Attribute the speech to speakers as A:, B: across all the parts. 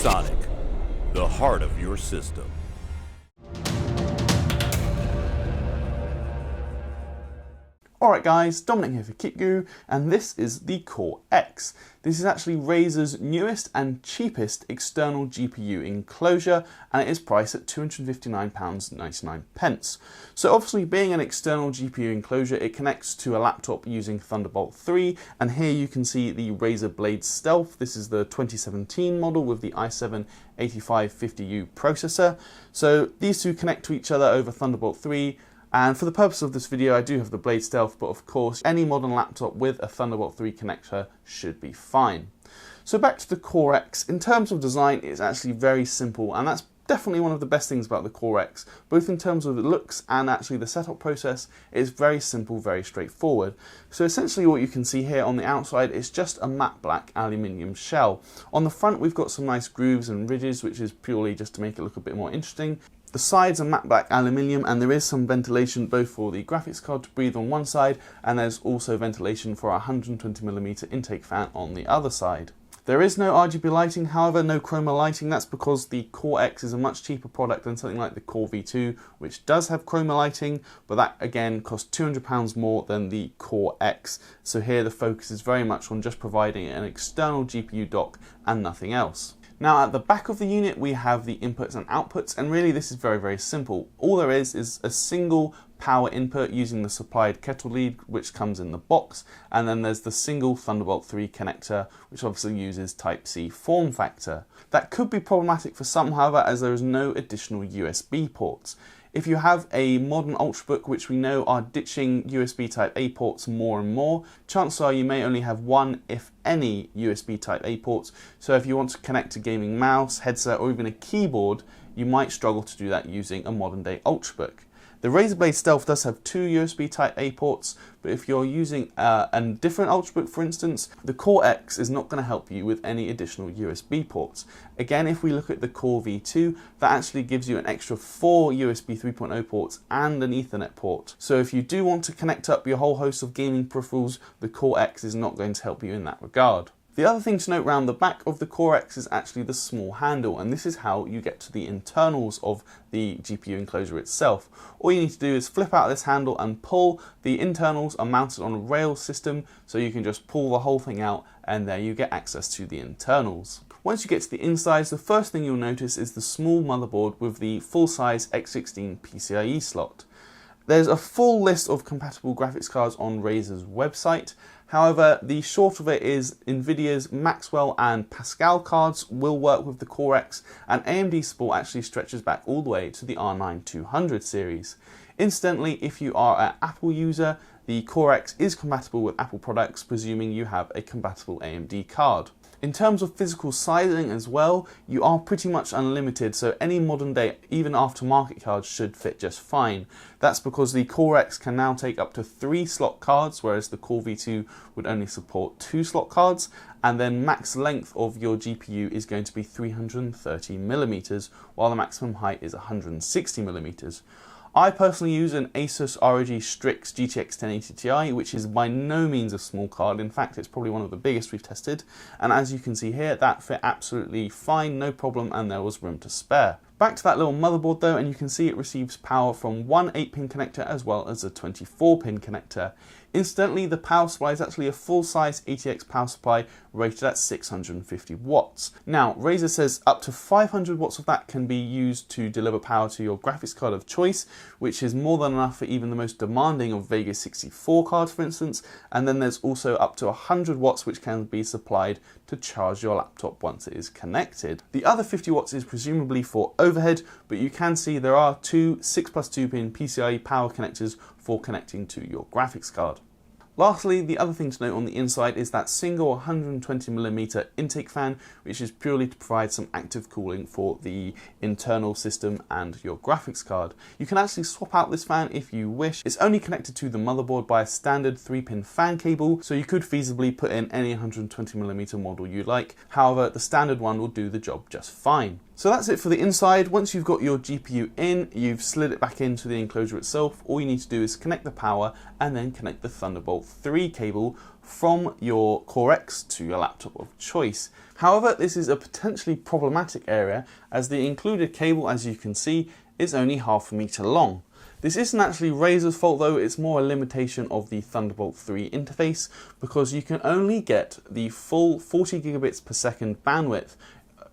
A: Seasonic, the heart of your system.
B: Alright guys, Dominic here for Kit Guru, and this is the Core X. This is actually Razer's newest and cheapest external GPU enclosure, and it is priced at £259.99. So obviously, being an external GPU enclosure, it connects to a laptop using Thunderbolt 3, and here you can see the Razer Blade Stealth. This is the 2017 model with the i7 8550U processor. So these two connect to each other over Thunderbolt 3. And for the purpose of this video, I do have the Blade Stealth, but of course, any modern laptop with a Thunderbolt 3 connector should be fine. So back to the Core X. In terms of design, it's actually very simple, and that's definitely one of the best things about the Core X, both in terms of the looks and actually the setup process. It's very simple, very straightforward. So essentially what you can see here on the outside is just a matte black aluminium shell. On the front, we've got some nice grooves and ridges, which is purely just to make it look a bit more interesting. The sides are matte black aluminium, and there is some ventilation both for the graphics card to breathe on one side, and there's also ventilation for a 120mm intake fan on the other side. There is no RGB lighting, however, no chroma lighting. That's because the Core X is a much cheaper product than something like the Core V2, which does have chroma lighting, but that again costs £200 more than the Core X. So here the focus is very much on just providing an external GPU dock and nothing else. Now at the back of the unit we have the inputs and outputs, and really this is very simple. All there is a single power input using the supplied kettle lead, which comes in the box, and then there's the single Thunderbolt 3 connector, which obviously uses Type-C form factor. That could be problematic for some, however, as there is no additional USB ports. If you have a modern Ultrabook, which we know are ditching USB Type-A ports more and more, chances are you may only have one, if any, USB Type-A ports. So if you want to connect a gaming mouse, headset, or even a keyboard, you might struggle to do that using a modern day Ultrabook. The Razer Blade Stealth does have two USB Type-A ports, but if you're using a different Ultrabook, for instance, the Core X is not going to help you with any additional USB ports. Again, if we look at the Core V2, that actually gives you an extra 4 USB 3.0 ports and an Ethernet port. So if you do want to connect up your whole host of gaming peripherals, the Core X is not going to help you in that regard. The other thing to note around the back of the Core X is actually the small handle, and this is how you get to the internals of the GPU enclosure itself. All you need to do is flip out this handle and pull. The internals are mounted on a rail system, so you can just pull the whole thing out and there you get access to the internals. Once you get to the insides, the first thing you'll notice is the small motherboard with the full-size X16 PCIe slot. There's a full list of compatible graphics cards on Razer's website. However, the short of it is NVIDIA's Maxwell and Pascal cards will work with the Core X, and AMD support actually stretches back all the way to the R9 200 series. Incidentally, if you are an Apple user, the Core X is compatible with Apple products, presuming you have a compatible AMD card. In terms of physical sizing as well, you are pretty much unlimited, so any modern day, even aftermarket cards should fit just fine. That's because the Core X can now take up to 3 slot cards, whereas the Core V2 would only support 2 slot cards, and then max length of your GPU is going to be 330mm, while the maximum height is 160mm. I personally use an ASUS ROG Strix GTX 1080 Ti, which is by no means a small card. In fact, it's probably one of the biggest we've tested. And as you can see here, that fit absolutely fine, no problem, and there was room to spare. Back to that little motherboard though, and you can see it receives power from one 8-pin connector as well as a 24-pin connector. Incidentally, the power supply is actually a full-size ATX power supply rated at 650 watts. Now, Razer says up to 500 watts of that can be used to deliver power to your graphics card of choice, which is more than enough for even the most demanding of Vega 64 cards, for instance. And then there's also up to 100 watts which can be supplied to charge your laptop once it is connected. The other 50 watts is presumably for overhead, but you can see there are two 6+2-pin PCIe power connectors for connecting to your graphics card. Lastly, the other thing to note on the inside is that single 120mm intake fan, which is purely to provide some active cooling for the internal system and your graphics card. You can actually swap out this fan if you wish. It's only connected to the motherboard by a standard 3-pin fan cable, so you could feasibly put in any 120mm model you like. However, the standard one will do the job just fine. So that's it for the inside. Once you've got your GPU in, you've slid it back into the enclosure itself, all you need to do is connect the power and then connect the Thunderbolt 3 cable from your Core X to your laptop of choice. However, this is a potentially problematic area as the included cable, as you can see, is only half a meter long. This isn't actually Razer's fault though, it's more a limitation of the Thunderbolt 3 interface because you can only get the full 40 gigabits per second bandwidth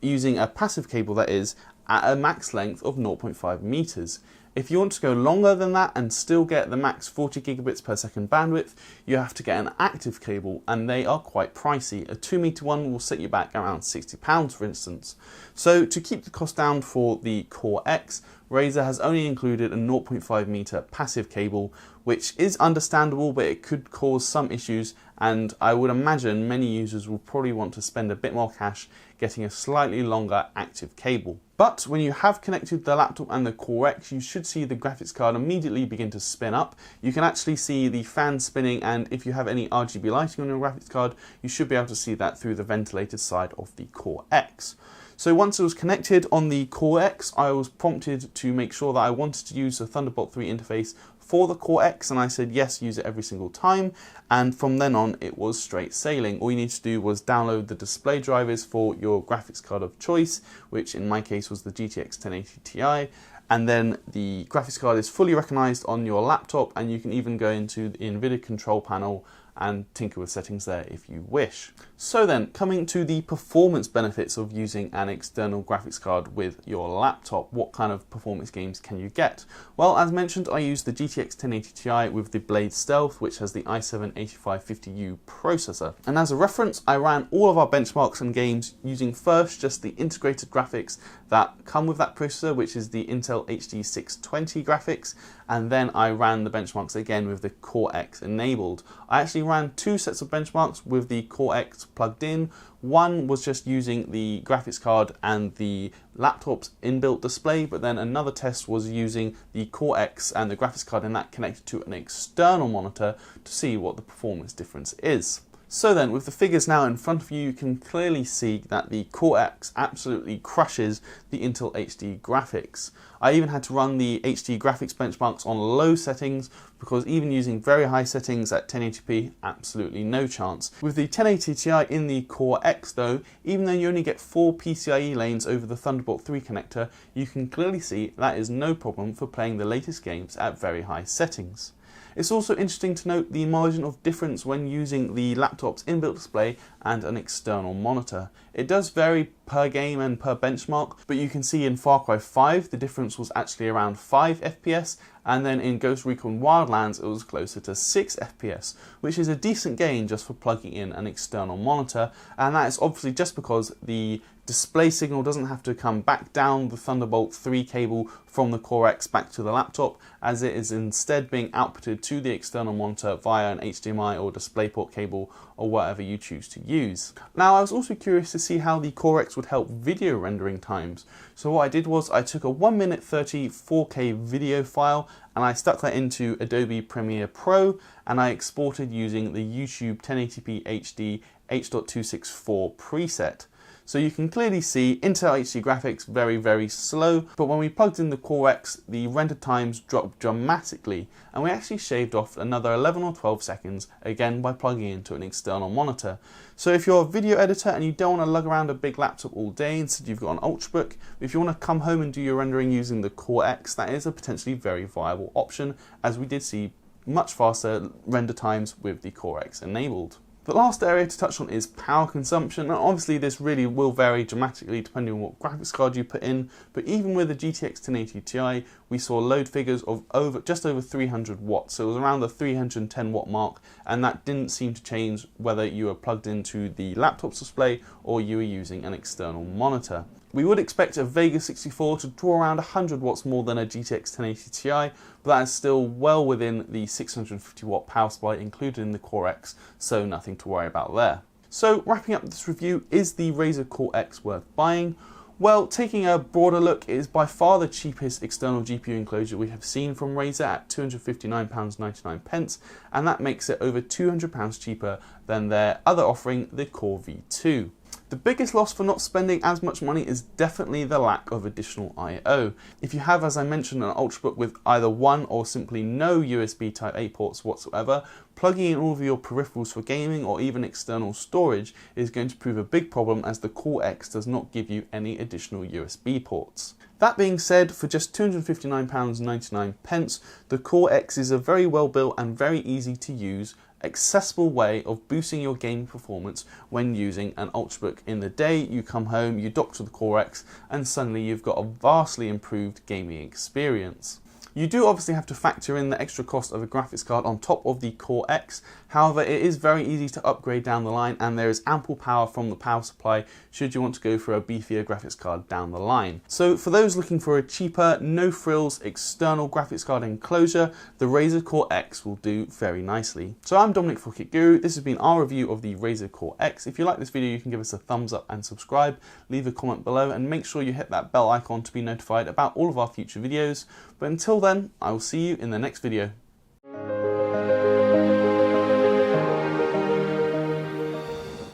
B: using a passive cable, that is, at a max length of 0.5 meters. If you want to go longer than that and still get the max 40 gigabits per second bandwidth, you have to get an active cable, and they are quite pricey. A 2 meter one will set you back around £60 for instance. So to keep the cost down for the Core X, Razer has only included a 0.5 meter passive cable, which is understandable, but it could cause some issues, and I would imagine many users will probably want to spend a bit more cash getting a slightly longer active cable. But when you have connected the laptop and the Core X, you should see the graphics card immediately begin to spin up. You can actually see the fan spinning, and if you have any RGB lighting on your graphics card, you should be able to see that through the ventilated side of the Core X. So once it was connected on the Core X, I was prompted to make sure that I wanted to use the Thunderbolt 3 interface for the Core X, and I said yes, use it every single time, and from then on it was straight sailing. All you need to do was download the display drivers for your graphics card of choice, which in my case was the GTX 1080 Ti, and then the graphics card is fully recognized on your laptop, and you can even go into the NVIDIA control panel and tinker with settings there if you wish. So then, coming to the performance benefits of using an external graphics card with your laptop, what kind of performance games can you get? Well, as mentioned, I used the GTX 1080 Ti with the Blade Stealth, which has the i7 8550U processor. And as a reference, I ran all of our benchmarks and games using first just the integrated graphics that come with that processor, which is the Intel HD 620 graphics, and then I ran the benchmarks again with the Core X enabled. I actually ran two sets of benchmarks with the Core X plugged in. One was just using the graphics card and the laptop's inbuilt display, but then another test was using the Core X and the graphics card in that connected to an external monitor to see what the performance difference is. So then, with the figures now in front of you, you can clearly see that the Core X absolutely crushes the Intel HD graphics. I even had to run the HD graphics benchmarks on low settings because even using very high settings at 1080p, absolutely no chance. With the 1080 Ti in the Core X though, even though you only get 4 PCIe lanes over the Thunderbolt 3 connector, you can clearly see that is no problem for playing the latest games at very high settings. It's also interesting to note the margin of difference when using the laptop's inbuilt display and an external monitor. It does vary per game and per benchmark, but you can see in Far Cry 5 the difference was actually around 5 FPS, and then in Ghost Recon Wildlands it was closer to 6 FPS, which is a decent gain just for plugging in an external monitor, and that is obviously just because the display signal doesn't have to come back down the Thunderbolt 3 cable from the Core X back to the laptop, as it is instead being outputted to the external monitor via an HDMI or DisplayPort cable or whatever you choose to use. Now, I was also curious to see how the Core X would help video rendering times. So what I did was I took a 1:30 4K video file and I stuck that into Adobe Premiere Pro, and I exported using the YouTube 1080p HD H.264 preset. So you can clearly see Intel HD graphics very slow, but when we plugged in the Core X, the render times dropped dramatically, and we actually shaved off another 11 or 12 seconds, again by plugging into an external monitor. So if you're a video editor and you don't want to lug around a big laptop all day, instead you've got an Ultrabook, if you want to come home and do your rendering using the Core X, that is a potentially very viable option, as we did see much faster render times with the Core X enabled. The last area to touch on is power consumption, and obviously this really will vary dramatically depending on what graphics card you put in, but even with the GTX 1080 Ti we saw load figures of just over 300 watts, so it was around the 310 watt mark, and that didn't seem to change whether you were plugged into the laptop's display or you were using an external monitor. We would expect a Vega 64 to draw around 100 watts more than a GTX 1080 Ti, but that is still well within the 650 watt power supply included in the Core X, so nothing to worry about there. So wrapping up this review, is the Razer Core X worth buying? Well, taking a broader look, it is by far the cheapest external GPU enclosure we have seen from Razer at £259.99, and that makes it over £200 cheaper than their other offering, the Core V2. The biggest loss for not spending as much money is definitely the lack of additional I/O. If you have, as I mentioned, an Ultrabook with either one or simply no USB Type-A ports whatsoever, plugging in all of your peripherals for gaming or even external storage is going to prove a big problem, as the Core X does not give you any additional USB ports. That being said, for just £259.99, the Core X is a very well built and very easy to use, accessible way of boosting your gaming performance when using an Ultrabook. In the day, you come home, you dock to the Core X, and suddenly you've got a vastly improved gaming experience. You do obviously have to factor in the extra cost of a graphics card on top of the Core X. However, it is very easy to upgrade down the line, and there is ample power from the power supply should you want to go for a beefier graphics card down the line. So for those looking for a cheaper, no frills external graphics card enclosure, the Razer Core X will do very nicely. So I'm Dominic for Kit Guru. This has been our review of the Razer Core X. If you like this video, you can give us a thumbs up and subscribe, leave a comment below, and make sure you hit that bell icon to be notified about all of our future videos. But until then, I will see you in the next video.